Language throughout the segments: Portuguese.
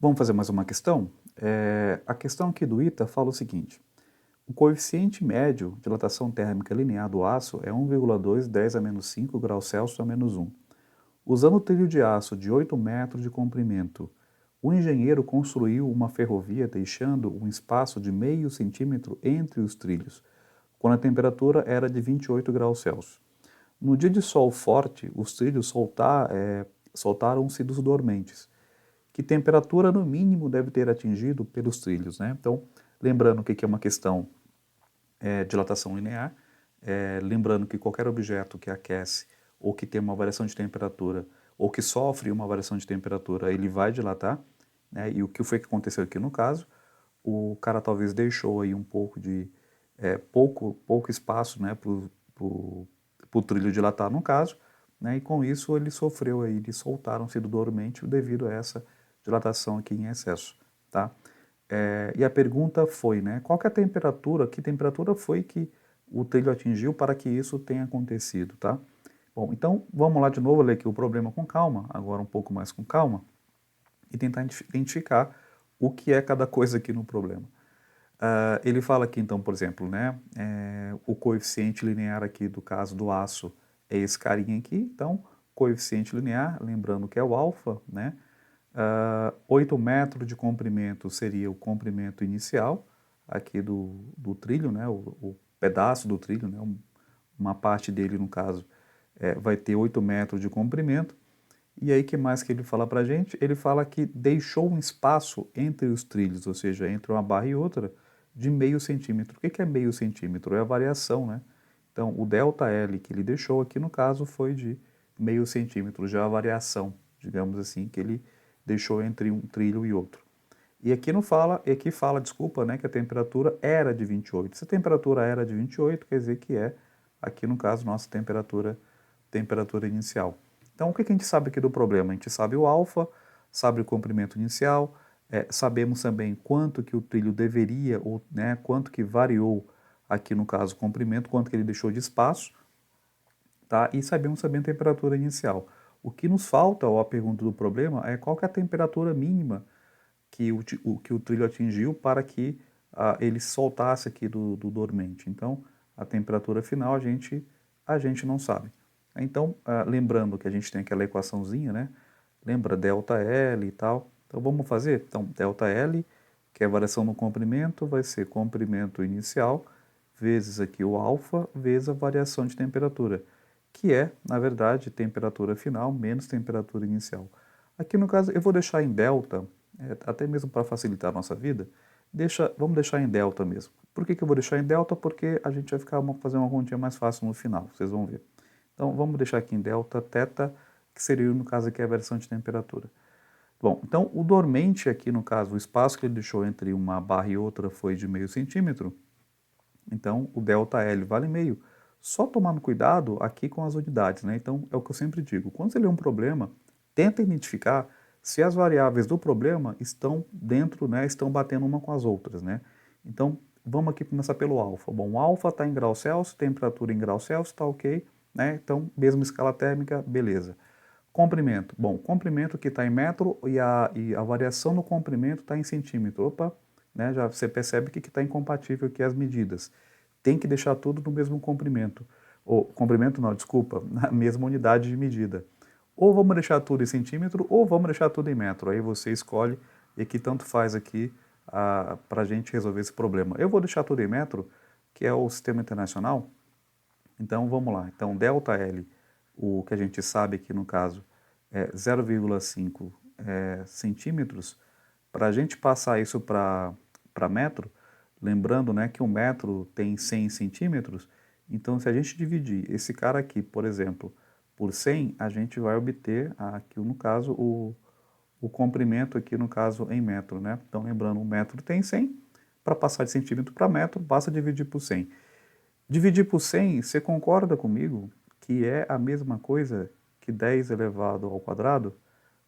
Vamos fazer mais uma questão? A questão aqui do ITA fala o seguinte: o coeficiente médio de dilatação térmica linear do aço é 1,2 10 a menos 5 graus Celsius a menos 1. Usando o trilho de aço de 8 metros de comprimento, o engenheiro construiu uma ferrovia deixando um espaço de meio centímetro entre os trilhos, quando a temperatura era de 28 graus Celsius. No dia de sol forte, os trilhos soltaram-se dos dormentes. Que temperatura no mínimo deve ter atingido pelos trilhos, né? Então, lembrando que é uma questão de dilatação linear, lembrando que qualquer objeto que aquece ou que tem uma variação de temperatura ou que sofre uma variação de temperatura, ele vai dilatar, né? E o que foi que aconteceu aqui no caso? O cara talvez deixou aí um pouco de pouco espaço, né, para o trilho dilatar no caso, né? E com isso ele sofreu aí, eles soltaram-se do dormente devido a essa dilatação aqui em excesso, tá? E a pergunta foi, né, qual que é a temperatura, que temperatura foi que o trilho atingiu para que isso tenha acontecido, tá? Bom, então vamos lá de novo ler aqui o problema com calma, agora um pouco mais com calma, e tentar identificar o que é cada coisa aqui no problema. Ele fala aqui então, por exemplo, né, o coeficiente linear aqui do caso do aço é esse carinha aqui, então coeficiente linear, lembrando que é o alfa, né, 8 metros de comprimento seria o comprimento inicial aqui do trilho, né, o pedaço do trilho, né, uma parte dele no caso vai ter 8 metros de comprimento. E aí, que mais que ele fala para a gente? Ele fala que deixou um espaço entre os trilhos, ou seja, entre uma barra e outra, de meio centímetro. O que é meio centímetro? É a variação, né? Então, o ΔL que ele deixou aqui, no caso, foi de meio centímetro, já a variação, digamos assim, que ele deixou entre um trilho e outro. E aqui não fala, aqui fala, desculpa, né, que a temperatura era de 28. Se a temperatura era de 28, quer dizer que aqui no caso, nossa temperatura inicial. Então, o que a gente sabe aqui do problema? A gente sabe o alfa, sabe o comprimento inicial, sabemos também quanto que o trilho deveria, ou né, quanto que variou aqui no caso o comprimento, quanto que ele deixou de espaço, tá? E sabemos também a temperatura inicial. O que nos falta, ou a pergunta do problema, é qual que é a temperatura mínima que o trilho atingiu para que ele soltasse aqui do dormente. Então, a temperatura final a gente não sabe. Então, lembrando que a gente tem aquela equaçãozinha, né? Lembra ΔL e tal. Então, vamos fazer? Então, ΔL, que é a variação no comprimento, vai ser comprimento inicial, vezes aqui o alfa, vezes a variação de temperatura, que é, na verdade, temperatura final menos temperatura inicial. Aqui no caso, eu vou deixar em delta, até mesmo para facilitar a nossa vida, vamos deixar em delta mesmo. Por que eu vou deixar em delta? Porque a gente vai fazer uma continha mais fácil no final, vocês vão ver. Então, vamos deixar aqui em delta, θ, que seria, no caso aqui, a variação de temperatura. Bom, então, o dormente aqui, no caso, o espaço que ele deixou entre uma barra e outra foi de meio centímetro, então o ΔL vale meio. Só tomando cuidado aqui com as unidades, né? Então, é o que eu sempre digo, quando você lê um problema, tenta identificar se as variáveis do problema estão dentro, né, estão batendo uma com as outras, né? Então, vamos aqui começar pelo alfa. Bom, o alfa está em graus Celsius, temperatura em graus Celsius, está ok, né? Então, mesma escala térmica, beleza. Comprimento. Bom, comprimento que está em metro e a variação no comprimento está em centímetro. Opa, né, já você percebe que está incompatível aqui as medidas. Tem que deixar tudo no mesmo comprimento. Ou, comprimento não, desculpa, na mesma unidade de medida. Ou vamos deixar tudo em centímetro, ou vamos deixar tudo em metro. Aí você escolhe, e aqui tanto faz aqui para a gente resolver esse problema. Eu vou deixar tudo em metro, que é o sistema internacional. Então vamos lá. Então ΔL, o que a gente sabe aqui no caso é 0,5 centímetros. Para a gente passar isso para metro, lembrando, né, que um metro tem 100 centímetros, então se a gente dividir esse cara aqui, por exemplo, por 100, a gente vai obter aqui no caso o comprimento aqui no caso em metro, né? Então lembrando, um metro tem 100, para passar de centímetro para metro, basta dividir por 100. Dividir por 100, você concorda comigo que é a mesma coisa que 10 elevado ao quadrado?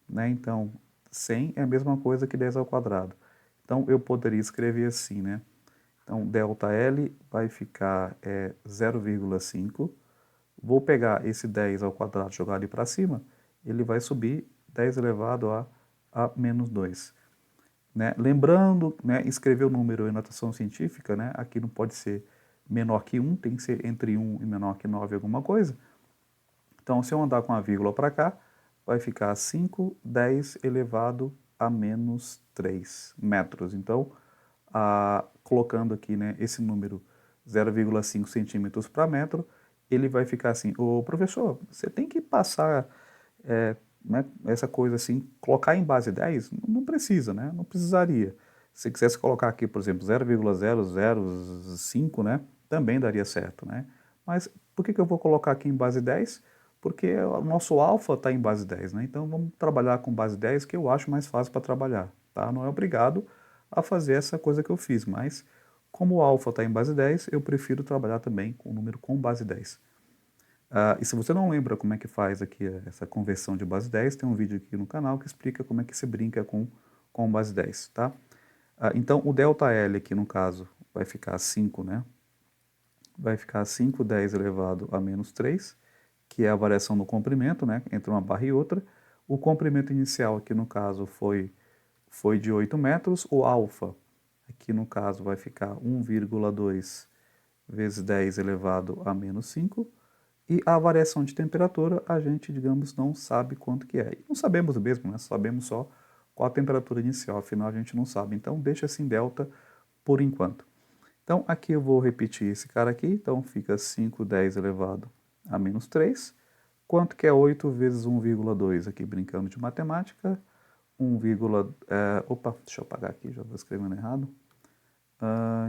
Né? Então, 100 é a mesma coisa que 10 ao quadrado. Então, eu poderia escrever assim, né? Então, ΔL vai ficar 0,5. Vou pegar esse 10 ao quadrado e jogar ali para cima, ele vai subir 10 elevado a menos 2. né? Lembrando, né, escrever o número em notação científica, né? Aqui não pode ser menor que 1, tem que ser entre 1 e menor que 9 alguma coisa. Então, se eu andar com a vírgula para cá, vai ficar 5/10 elevado a menos 3 metros. Então, colocando aqui, né, esse número 0,5 centímetros para metro, ele vai ficar assim, ô professor, você tem que passar né, essa coisa assim, colocar em base 10? Não precisa, né? Não precisaria. Se quisesse colocar aqui, por exemplo, 0,005, né, também daria certo, né? Mas por que eu vou colocar aqui em base 10? Porque o nosso alfa está em base 10, né? Então vamos trabalhar com base 10, que eu acho mais fácil para trabalhar, tá? Não é obrigado a fazer essa coisa que eu fiz, mas como o alfa está em base 10, eu prefiro trabalhar também com o número com base 10. E se você não lembra como é que faz aqui essa conversão de base 10, tem um vídeo aqui no canal que explica como é que se brinca com base 10, tá? Então, o ΔL aqui, no caso, vai ficar 5, né? Vai ficar 5/10 elevado a menos 3, que é a variação do comprimento, né? Entre uma barra e outra. O comprimento inicial aqui, no caso, foi de 8 metros. O alfa, aqui no caso, vai ficar 1,2 vezes 10 elevado a menos 5. E a variação de temperatura, a gente, digamos, não sabe quanto que é. E não sabemos mesmo, né? Sabemos só qual a temperatura inicial, afinal a gente não sabe. Então, deixa assim delta por enquanto. Então, aqui eu vou repetir esse cara aqui. Então, fica 5/10 elevado a menos 3. Quanto que é 8 vezes 1,2? Aqui, brincando de matemática. 1, opa, deixa eu apagar aqui, já estou escrevendo errado.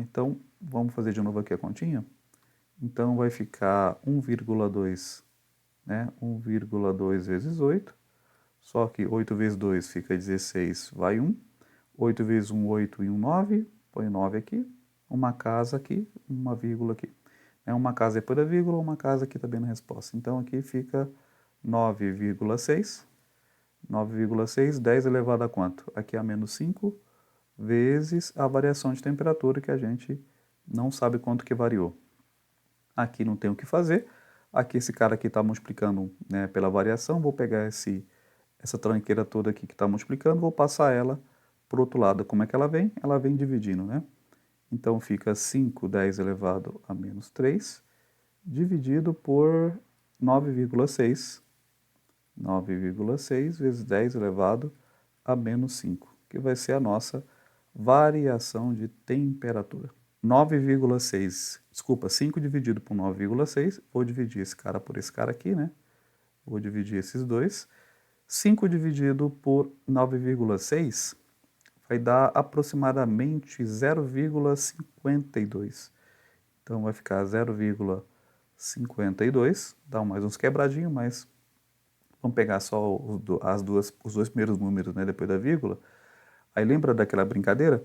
Então, vamos fazer de novo aqui a continha. Então, vai ficar 1,2, né? 1,2 vezes 8. Só que 8 vezes 2 fica 16, vai 1. 8 vezes 1, 8 e 1, 9. Põe 9 aqui. Uma casa aqui, uma vírgula aqui. É uma casa depois da vírgula, uma casa aqui também na resposta. Então, aqui fica 9,6. 9,6, 10 elevado a quanto? Aqui é a menos 5, vezes a variação de temperatura, que a gente não sabe quanto que variou. Aqui não tem o que fazer. Aqui esse cara aqui está multiplicando, né, pela variação. Vou pegar essa tranqueira toda aqui que está multiplicando, vou passar ela para o outro lado. Como é que ela vem? Ela vem dividindo, né? Então fica 5/10 elevado a menos 3, dividido por 9,6. 9,6 vezes 10 elevado a menos 5, que vai ser a nossa variação de temperatura. 9,6, desculpa, 5 dividido por 9,6, vou dividir esse cara por esse cara aqui, né? Vou dividir esses dois. 5 dividido por 9,6 vai dar aproximadamente 0,52. Então vai ficar 0,52, dá mais uns quebradinhos, mas vamos pegar só os dois primeiros números, né, depois da vírgula. Aí lembra daquela brincadeira?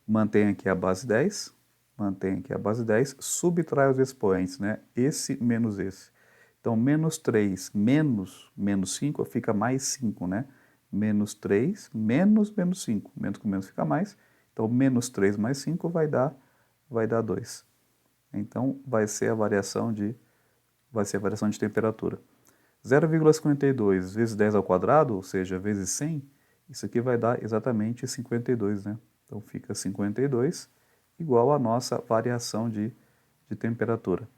Mantém aqui a base 10, mantém aqui a base 10, subtrai os expoentes, né? Esse menos esse. Então, menos 3 menos 5 fica mais 5, né? Menos 3 menos 5. Menos com menos fica mais. Então, menos 3 mais 5 vai dar 2. Então, vai ser a variação de temperatura. 0,52 vezes 10 ao quadrado, ou seja, vezes 100, isso aqui vai dar exatamente 52, né? Então fica 52 igual a nossa variação de temperatura.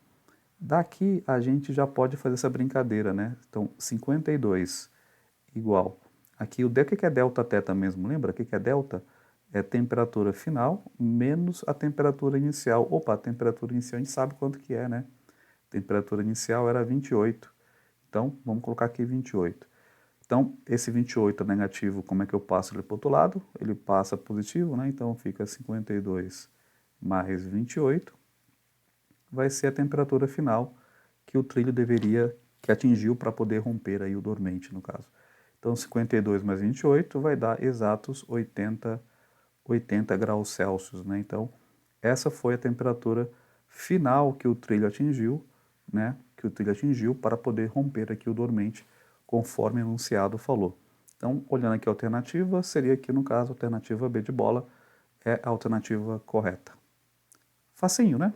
Daqui a gente já pode fazer essa brincadeira, né? Então 52 igual. Aqui o que é delta θ mesmo? Lembra? O que é delta? É temperatura final menos a temperatura inicial. Opa, a temperatura inicial a gente sabe quanto que é, né? A temperatura inicial era 28. Então, vamos colocar aqui 28. Então, esse 28 é negativo, como é que eu passo ele para o outro lado? Ele passa positivo, né? Então, fica 52 mais 28. Vai ser a temperatura final que o trilho que atingiu para poder romper aí o dormente, no caso. Então, 52 mais 28 vai dar exatos 80 graus Celsius, né? Então, essa foi a temperatura final que o trilho atingiu, né? Que o trilho atingiu para poder romper aqui o dormente, conforme o enunciado falou. Então, olhando aqui a alternativa, seria aqui no caso a alternativa B de bola é a alternativa correta. Facinho, né?